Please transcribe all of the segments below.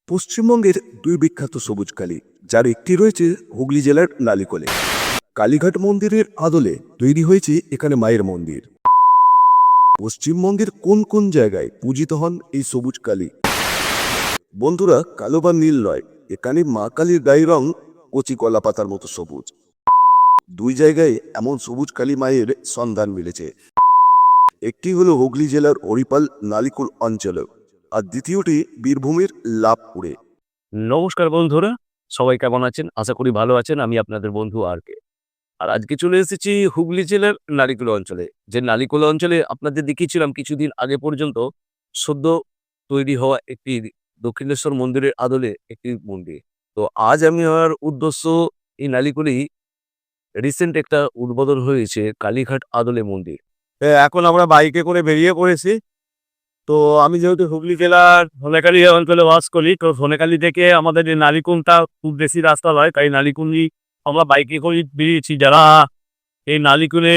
পশ্চিমবঙ্গের দুই বিখ্যাত সবুজকালী, যার একটি রয়েছে হুগলি জেলার নালিকোলে। কালীঘাট মন্দিরের আদলে তৈরি হয়েছে এখানে মায়ের মন্দির। পশ্চিমবঙ্গের কোন কোন জায়গায় পূজিত হন এই সবুজ কালী? বন্ধুরা, কালো বা নীল নয়, এখানে মা কালীর গায়ের রং কচি কলা পাতার মতো সবুজ। দুই জায়গায় এমন সবুজ কালী মায়ের সন্ধান মিলেছে। একটি হলো হুগলি জেলার হরিপাল নালিকুল অঞ্চলে, আর দ্বিতীয়টি বীরভূমের লাভপুরে। নমস্কার বন্ধুরা, সবাই কেমন আছেন? আশা করি ভালো আছেন। আমি আপনাদের বন্ধু আর আর আজকে চলে এসেছি হুগলি জেলার নালিকুল অঞ্চলে। যে নালিকুল অঞ্চলে আপনাদের দেখিয়েছিলাম কিছুদিন আগে পর্যন্ত সদ্য তৈরি হওয়া একটি দক্ষিণেশ্বর মন্দিরের আদলে একটি মন্দির। তো আজ আমি আমার উদ্দেশ্য এই নালিকুলেই রিসেন্ট একটা উদ্বোধন হয়েছে কালীঘাট আদলে মন্দির। এখন আমরা বাইকে করে বেরিয়ে পড়েছি। তো আমি যেহেতু হুগলি জেলার ধনেখালি অঞ্চলে বাস করি, তো ধনেখালি থেকে আমাদের এই নালিকুলটা খুব বেশি রাস্তা নয়, তাই নালিকুলি আমরা বাইকে করে বেরিয়েছি। যারা এই নালিকুলে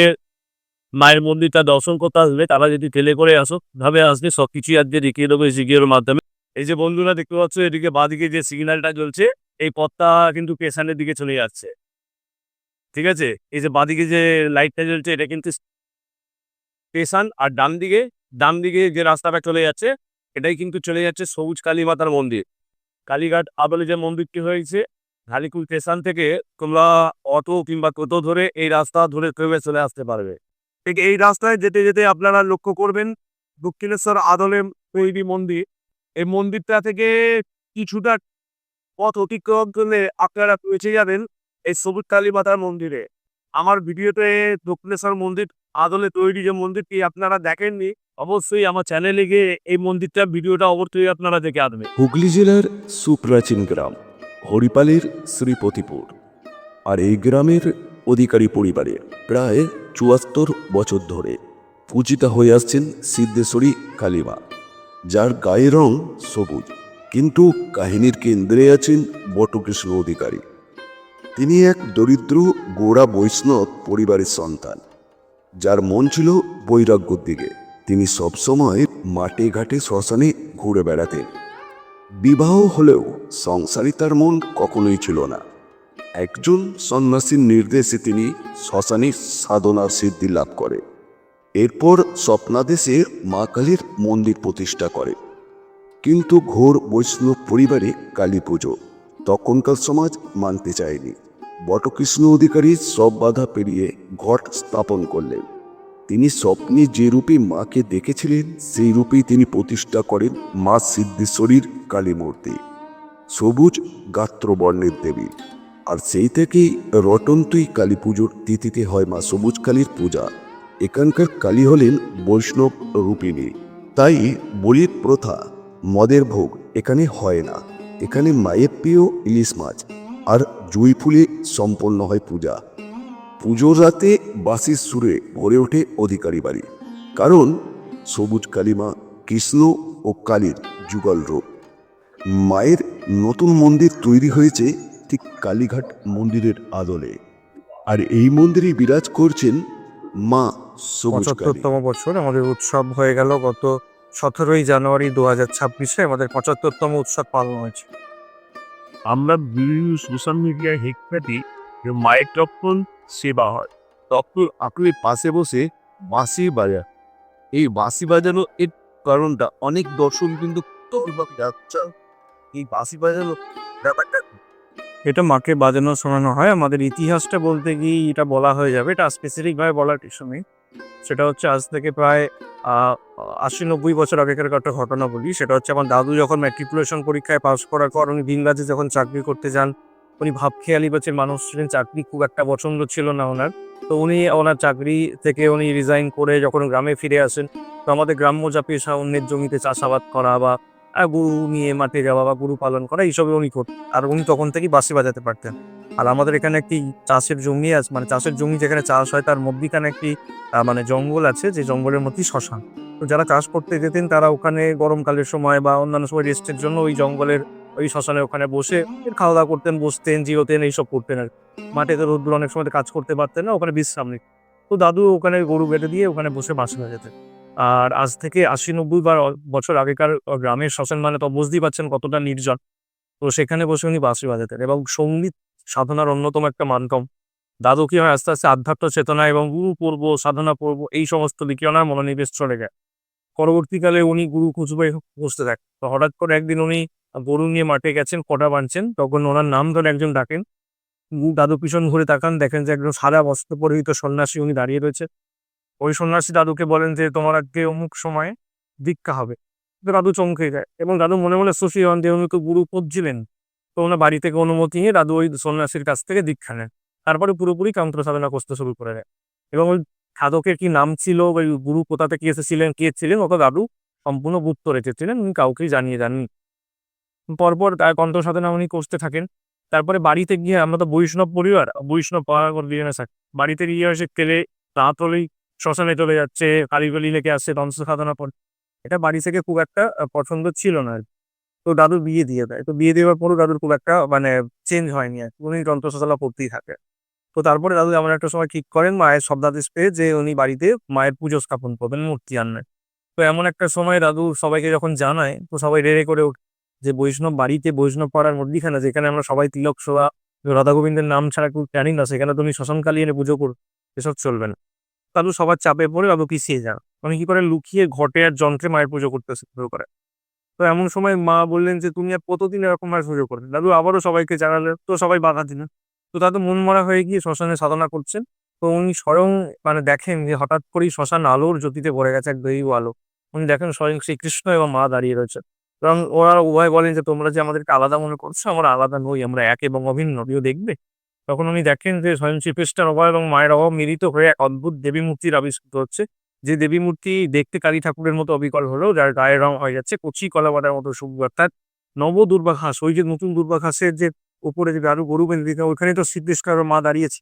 মায়ের মন্দিরটা দর্শন করতে আসবে তারা যদি ট্রেনে করে আসো ভাবে আসবে, সব কিছুই আজকে দেখিয়ে দেবো এই সিগিয়ের মাধ্যমে। এই যে বন্ধুরা দেখতে পাচ্ছ, এদিকে বাঁদিকে যে সিগন্যালটা জ্বলছে, এই পথটা কিন্তু স্টেশনের দিকে চলে যাচ্ছে। ঠিক আছে, এই যে বাঁদিকে যে লাইটটা জ্বলছে এটা কিন্তু স্টেশন, আর ডান দিকে যে রাস্তাটা চলে যাচ্ছে এটাই কিন্তু চলে যাচ্ছে সবুজ কালী মাতার মন্দির। কালীঘাট আদলে যে মন্দিরটি হয়েছে, নালিকুল স্টেশন থেকে তোমরা অটো কিংবা টোটো ধরে এই রাস্তা ধরে ট্রেনে চলে আসতে পারবে। ঠিক এই রাস্তায় যেতে যেতে আপনারা লক্ষ্য করবেন দক্ষিণেশ্বর আদলে তৈরি মন্দির। এই মন্দিরটা থেকে কিছুটা পথ অতিক্রম করলে আপনারা পৌঁছে যাবেন এই সবুজ কালী মাতার মন্দিরে। আমার ভিডিওতে দক্ষিণেশ্বর মন্দির আদলে তৈরি যে মন্দিরটি আপনারা দেখেননি, অবশ্যই আমার চ্যানেলে গিয়ে এই মন্দিরটা ভিডিওটা অবশ্যই আপনারা দেখে আসবেন। হুগলি জেলার সুপ্রাচীন গ্রাম হরিপালের শ্রীপতিপুর, আর এই গ্রামের অধিকারী পরিবারে প্রায় ৭৪ বছর ধরে পূজিতা হয়ে আসছেন সিদ্ধেশ্বরী কালীমা, যার গায়ের রং সবুজ। কিন্তু কাহিনীর কেন্দ্রে আছেন বটকৃষ্ণ অধিকারী। তিনি এক দরিদ্র গোড়া বৈষ্ণব পরিবারের সন্তান, যার মন ছিল বৈরাগ্যর দিকে। তিনি সবসময় মাঠে ঘাটে শ্মশানে ঘুরে বেড়াতেন। বিবাহ হলেও সংসারে তার মন কখনোই ছিল না। একজন সন্ন্যাসীর নির্দেশে তিনি শ্মশানে সাধনার সিদ্ধি লাভ করে। এরপর স্বপ্নাদেশে মা কালীর মন্দির প্রতিষ্ঠা করে। কিন্তু ঘোর বৈষ্ণব পরিবারে কালী পুজো তখনকার সমাজ মানতে চায়নি। বটকৃষ্ণ অধিকারী সব বাধা পেরিয়ে ঘট স্থাপন করলেন। তিনি স্বপ্নে যে রূপে মাকে দেখেছিলেন সেই রূপেই তিনি প্রতিষ্ঠা করেন মা সিদ্ধেশ্বরীর কালী মূর্তি, সবুজ গাত্রবর্ণের দেবী। আর সেই থেকেই রটন্তই কালী পুজোর তিথিতে হয় মা সবুজ কালীর পূজা। এখানকার কালী হলেন বৈষ্ণব রূপিণী, তাই বলির প্রথা, মদের ভোগ এখানে হয় না। এখানে মায়ের প্রিয় ইলিশ মাছ আর জুঁই ফুলে সম্পন্ন হয় পূজা। পুজোর রাতে বাঁশির সুরে ভরে ওঠে অধিকারী বাড়ি, কারণ সবুজ কালীমা কৃষ্ণ ও কালীর যুগল রূপ। মায়ের নতুন মন্দির তৈরি হয়েছে ঠিক কালীঘাট মন্দিরের আদলে, আর এই মন্দিরে বিরাজ করছেন মা সবুজ কালী। ৭৫তম বছর আমাদের উৎসব হয়ে গেল গত ১৭ই জানুয়ারি ২০২৬-এ আমাদের ৭৫তম উৎসব পালন হয়েছে। আমরা বিভিন্ন সোশ্যাল মিডিয়ায় দেখতে যে মায়ের যখন সেবা হয় তখন আপনি পাশে বসে বাঁশি বাজান। এই বাঁশি বাজানো এর কারণটা অনেক দর্শক কিন্তু এই বাঁশি বাজানো ব্যাপারটা এটা মাকে বাজানো শোনানো হয়। আমাদের ইতিহাসটা বলতে গিয়ে এটা বলা হয়ে যাবে, এটা স্পেসিফিকভাবে বলার কিছু নেই। সেটা হচ্ছে আজ থেকে প্রায় ৮০-৯০ বছর আগেকার একটা ঘটনা বলি। সেটা হচ্ছে আমার দাদু যখন ম্যাট্রিকুলেশন পরীক্ষায় পাস করার পর উনি ভিনরাজ্যে যখন চাকরি করতে যান, উনি ভাবখেয়ালি বাচ্চের মানুষ ছিলেন, চাকরি খুব একটা পছন্দ ছিল না ওনার। তো উনি ওনার চাকরি থেকে উনি রিজাইন করে যখন গ্রামে ফিরে আসেন, তো আমাদের গ্রাম্য যা পেশা, অন্যের জমিতে চাষাবাদ করা বা গরু নিয়ে মাঠে যাওয়া বা গরু পালন করা, এইসবই উনি করতেন। আর উনি তখন থেকেই বাঁশি বাজাতে পারতেন। আর আমাদের এখানে একটি চাষের জমি আছে, মানে চাষের জমি যেখানে চাষ হয় তার মধ্যিখানে একটি মানে জঙ্গল আছে, যে জঙ্গলের মধ্যেই শ্মশান। তো যারা চাষ করতে যেতেন তারা ওখানে গরমকালের সময় বা অন্যান্য সময় রেস্টের জন্য ওই জঙ্গলের ওই শ্মশানের ওখানে বসে খাওয়া দাওয়া করতেন, বসতেন, জিরোতেন, এইসব করতেন আর মাঠে তো রোদ্দুর অনেক সময় কাজ করতে পারতেন না, ওখানে বিশ্রাম নিতেন। তো দাদু ওখানে গরু বেঁধে দিয়ে ওখানে বসে বাঁশি বাজাতেন। আর আজ থেকে ৮০-৯০ বছর আগেকার গ্রামের শ্মশান মানে তো বুঝতেই পারছেন কতটা নির্জন। তো সেখানে বসে উনি বাঁশি বাজাতেন এবং সঙ্গীত সাধনার অন্যতম একটা মাধ্যম। দাদু কি হয় আস্তে আস্তে আধ্যাত্ম চেতনা এবং গুরু পর্ব সাধনা পর্ব এই সমস্ত দিকে ওনার মনোনিবেশ চলে যায়। পরবর্তীকালে উনি গুরু খুঁজতে থাকেন। তো হঠাৎ করে একদিন উনি গরু নিয়ে মাঠে গেছেন, কটা বাঁধছেন, তখন ওনার নাম ধরে একজন ডাকেন। দাদু পিছন ঘুরে তাকান, দেখেন যে একজন সাদা বস্ত্র পরিহিত সন্ন্যাসী উনি দাঁড়িয়ে রয়েছে। ওই সন্ন্যাসী দাদুকে বলেন যে তোমার আজকে অমুক সময়ে দীক্ষা হবে। তো দাদু চমকে যায় এবং দাদু মনে মনে সুখী হন যে উনি তো গুরু খুঁজছিলেন। তো ওনার বাড়ি থেকে অনুমতি নিয়ে দাদু ওই সন্ন্যাসীর কাছ থেকে দীক্ষা নেন। তারপরে পুরোপুরি তন্ত্র সাধনা করতে শুরু করে দেয় এবং ওই সাধকের কি নাম ছিল, ওই গুরু কোথা থেকে এসেছিলেন, কে ছিলেন, ওটা দাদু সম্পূর্ণ গুপ্ত রেখেছিলেন, উনি কাউকেই জানিয়ে যাননি। পরপর তার কন্ঠ সাধনা উনি করতে থাকেন। তারপরে বাড়িতে গিয়ে, আমরা তো বৈষ্ণব পরিবার, বৈষ্ণব পাড়া করে দিয়ে থাকি, বাড়িতে গিয়ে এসে তেলে রাত হলেই শ্মশানে চলে যাচ্ছে, কালীগলি লেগে আসছে, তন্ত্র সাধনা করে। এটা বাড়ি থেকে খুব একটা পছন্দ ছিল না আর কি। তো দাদু বিয়ে দিয়ে দেয়। তো বিয়ে দেওয়ার পরও দাদুর খুব একটা মানে চেঞ্জ হয়নি আর কি। উনি তন্ত্র সাধনা করতেই থাকে। তো তারপরে দাদু এমন একটা সময় ঠিক করেন মায়ের শব্দাদেশ পেয়ে যে উনি বাড়িতে মায়ের পুজো স্থাপন করবেন, মূর্তি আনবেন। তো এমন একটা সময় দাদু সবাইকে যখন জানায়, তো সবাই রেড়ে করে ওঠে যে বৈষ্ণব বাড়িতে, বৈষ্ণব পাড়ার মধ্যিখানে যেখানে আমরা সবাই তিলক ছোড়া রাধা গোবিন্দের নাম ছাড়া কেউ জানি না, সেখানে তুমি শ্মশান কালী এনে পুজো করো, এসব চলবে না। দাদু সবার চাপে পড়ে দাদু পিছিয়ে যান। উনি কি করে লুকিয়ে ঘটে আর যন্ত্রে মায়ের পুজো করতে শুরু করে। তো এমন সময় মা বললেন যে তুমি আর কতদিন এরকম ভাবে পুজো করবে। দাদু আবারও সবাইকে জানালেন, তো সবাই বাধা দিলেন। তো দাদু মন মরা হয়ে গিয়ে শ্মশানে সাধনা করছেন। তো উনি স্বয়ং মানে দেখেন যে হঠাৎ করেই শ্মশান আলোর জ্যোতিতে ভরে গেছে, এক দৈব আলো। উনি দেখেন স্বয়ং শ্রীকৃষ্ণ এবং মা দাঁড়িয়ে রয়েছে এবং ওরা উভয় বলেন যে তোমরা যে আমাদেরকে আলাদা মনে করছো, আমরা আলাদা নই, আমরা এক এবং অভিন্ন, কেউ দেখবে। তখন উনি দেখেন যে স্বয়ং শ্রীকৃষ্ণের অভয় এবং মায়ের অভাব মিলিত হয়ে এক অদ্ভুত দেবী মূর্তির আবিষ্কৃত হচ্ছে। যে দেবী মূর্তি দেখতে কালী ঠাকুরের মতো অবিকল হলেও যার গায়ের রং হয়ে যাচ্ছে কচি কলাপাতার মতো সবুজ, অর্থাৎ নব দুর্বাঘাস, ওই যে নতুন দুর্বাঘাসের যে উপরে যে গারু গরু বেঁধে দিতে, ওইখানে তো সিদ্ধেশ্বরের মা দাঁড়িয়েছে।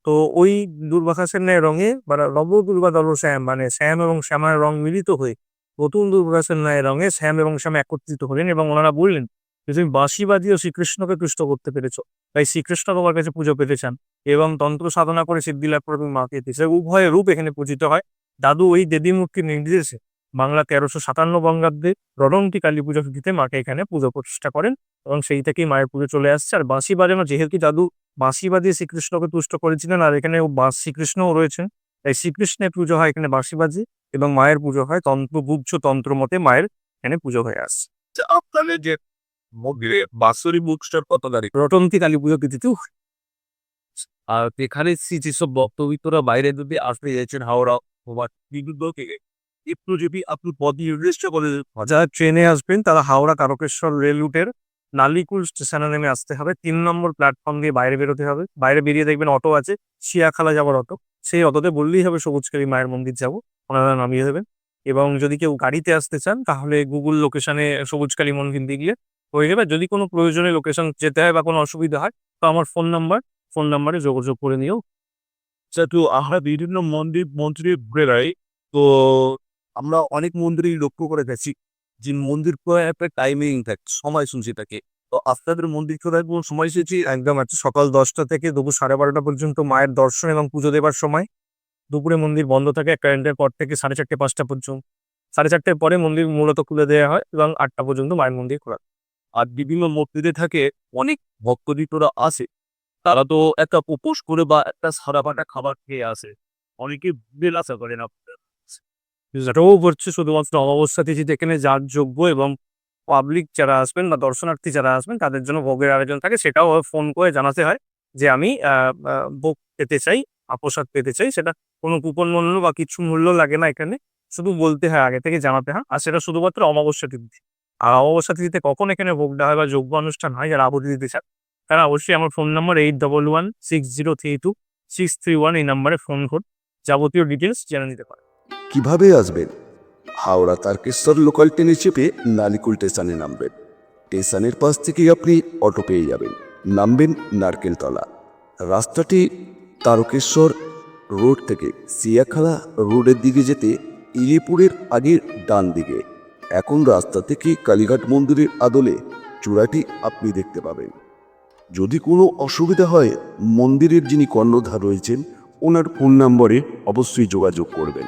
তো ওই দুর্বাঘাসের ন্যায় রঙে মানে নব দুর্গা দল শ্যাম, মানে শ্যাম এবং শ্যামার রং মিলিত হয়ে নতুন দুর্বাঘাসের ন্যায় রঙে শ্যাম এবং শ্যাম একত্রিত হলেন এবং ওনারা বললেন যে তুমি বাঁশি বাজিয়ে শ্রীকৃষ্ণকে তুষ্ট করতে পেরেছ, তাই শ্রীকৃষ্ণ তোমার কাছে পুজো পেতে চান এবং তন্ত্র সাধনা করে সিদ্ধি লাভ করে তুমি মাকে দিয়েছে। উভয় রূপ এখানে পূজিত হয়। দাদু ওই দেবী মূর্তির নির্দেশে বাংলা 1357 বঙ্গাব্দে রণংটি কালী পুজো দিতে মাকে এখানে পুজো প্রতিষ্ঠা করেন এবং সেই থেকেই মায়ের পুজো চলে আসছে। আর বাঁশি বাজানো, যেহেতু দাদু বাঁশি বাজিয়ে শ্রীকৃষ্ণকে তুষ্ট করেছিলেন আর এখানে শ্রীকৃষ্ণও রয়েছেন, তাই শ্রীকৃষ্ণের পুজো হয় এখানে বাঁশি বাজিয়ে এবং মায়ের পুজো হয় তন্ত্রগুচ্ছ তন্ত্র মতে মায়ের এখানে পুজো হয়ে আসছে। আপনাদের যে বাৎসরিক বুকস্টার কত তারিখ রটন্তি কালী পুজো তিথিতেও আর এখানে যেসব বক্তব্যরা বাইরে যদি আসতে যাচ্ছেন হাওড়া বা বিভিন্ন থেকে একটু যদি আপনি পদ নির্দিষ্ট করে যারা ট্রেনে আসবেন তারা হাওড়া তারকেশ্বর রেল রুটের নালিকুল স্টেশনে নেমে আসতে হবে। 3 নম্বর প্ল্যাটফর্ম দিয়ে বাইরে বেরোতে হবে। বাইরে বেরিয়ে দেখবেন অটো আছে, শিয়াখালা যাওয়ার অটো, সেই অটোতে বললেই হবে সবুজকালী মায়ের মন্দির যাবো, ওনারা নামিয়ে দেবেন। এবং যদি কেউ গাড়িতে আসতে চান তাহলে গুগল লোকেশনে সবুজকালী মন্দির দিলে হয়ে যাবে। যদি কোনো প্রয়োজনে লোকেশন যেতে হয় বা কোনো অসুবিধা হয় তো আমার ফোন নাম্বারে যোগাযোগ করে নিও। তো আমরা বিভিন্ন মন্দিরে বেড়াই, তো আমরা অনেক মন্দিরেই লক্ষ্য করে গেছি যে মন্দির খোলার একটা টাইমিং থাকে, সময় শুনছি থাকে। তো আপনাদের মন্দির খোলার কোনো সময় এসেছি? একদম আছে, সকাল 10টা থেকে দুপুর 12:30 পর্যন্ত মায়ের দর্শন এবং পুজো দেবার সময়। দুপুরে মন্দির বন্ধ থাকে 1টার পর থেকে 4:30 5টা পর্যন্ত। 4:30টার পরে মন্দির মূলত খুলে দেওয়া হয় এবং 8টা পর্যন্ত মায়ের মন্দির খোলা। আর বিভিন্ন মসজিদে থাকে অনেক ভক্তরা আসে, তারা তো একটা উপোস করে বা একটা সাদা পাটা খাবার খেয়ে আসে, অনেকে বেলাসা করে না। যেটাও হচ্ছে শুধুমাত্র অমাবস্যা তিথিতে এখানে যার যোগ্য এবং পাবলিক যারা আসবেন বা দর্শনার্থী যারা আসবেন তাদের জন্য ভোগের আয়োজন থাকে। সেটাও ফোন করে জানাতে হয় যে আমি ভোগ পেতে চাই, প্রসাদ পেতে চাই। সেটা কোনো কুপন মূল্য বা কিছু মূল্য লাগে না, এখানে শুধু বলতে হয়, আগে থেকে জানাতে হয়। আর সেটা শুধুমাত্র অমাবস্যা তিথি। আর অমাবস্যা তিথিতে কখন এখানে ভোগ দেওয়া হয় বা যোগ্য অনুষ্ঠান হয়, যারা আহুতি দিতে চান তারা অবশ্যই আমার ফোন নাম্বার 8116032631 এই নাম্বারে ফোন করে যাবতীয় ডিটেলস জেনে নিতে পারেন। কিভাবে আসবেন? হাওড়া তারকেশ্বর লোকাল ট্রেনে চেপে নালিকুল স্টেশনে নামবেন। স্টেশনের পাশ থেকেই আপনি অটো পেয়ে যাবেন। নামবেন নারকেলতলা। রাস্তাটি তারকেশ্বর রোড থেকে সিয়াখালা রোডের দিকে যেতে ইলিপুরের আগের ডান দিকে। এখন রাস্তা থেকে কালীঘাট মন্দিরের আদলে চূড়াটি আপনি দেখতে পাবেন। যদি কোনো অসুবিধা হয়, মন্দিরের যিনি কর্ণধার রয়েছেন ওনার ফোন নম্বরে অবশ্যই যোগাযোগ করবেন।